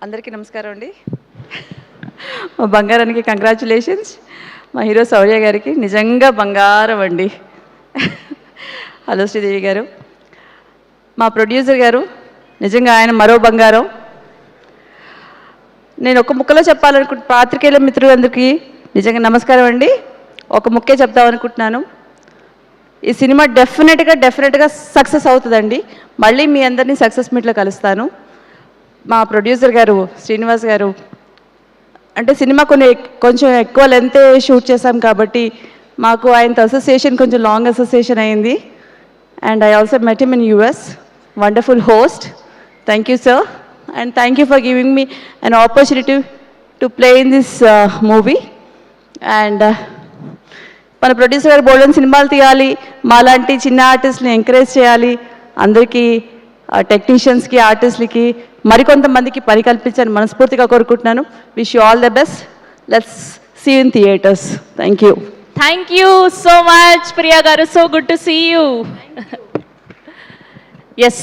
అందరికీ నమస్కారం అండి. మా బంగారానికి కంగ్రాచులేషన్స్. మా హీరో శౌర్య గారికి నిజంగా బంగారం అండి. హలో శ్రీదేవి గారు. మా ప్రొడ్యూసర్ గారు నిజంగా ఆయన మరో బంగారం. నేను ఒక ముక్కలో చెప్పాలనుకుంటు పాత్రికేయుల మిత్రులందరికీ నిజంగా నమస్కారం అండి. ఒక ముక్కే చెప్దామనుకుంటున్నాను. ఈ సినిమా డెఫినెట్గా సక్సెస్ అవుతుందండి. మళ్ళీ మీ అందరినీ సక్సెస్ మీట్లో కలుస్తాను. మా ప్రొడ్యూసర్ గారు శ్రీనివాస్ గారు అంటే సినిమా కొంచెం ఎక్కువ లెంత్ షూట్ చేశాం కాబట్టి మాకు ఆయనతో అసోసియేషన్ కొంచెం లాంగ్ అసోసియేషన్ అయింది. And I also met him in US. Wonderful host. Thank you sir. And thank you for giving me an opportunity to play in this movie. And మన producer గారు బోల్డెన్ సినిమాలు తీయాలి, మాలాంటి చిన్న ఆర్టిస్ట్ని ఎంకరేజ్ చేయాలి, అందరికీ టెక్నీషియన్స్కి ఆర్టిస్ట్లకి మరికొంతమందికి పని కల్పించాలని మనస్ఫూర్తిగా కోరుకుంటున్నాను. Wish you all the best. Let's see in theatres. Thank you. Thank you so much, Priya garu. So good to see you. Yes.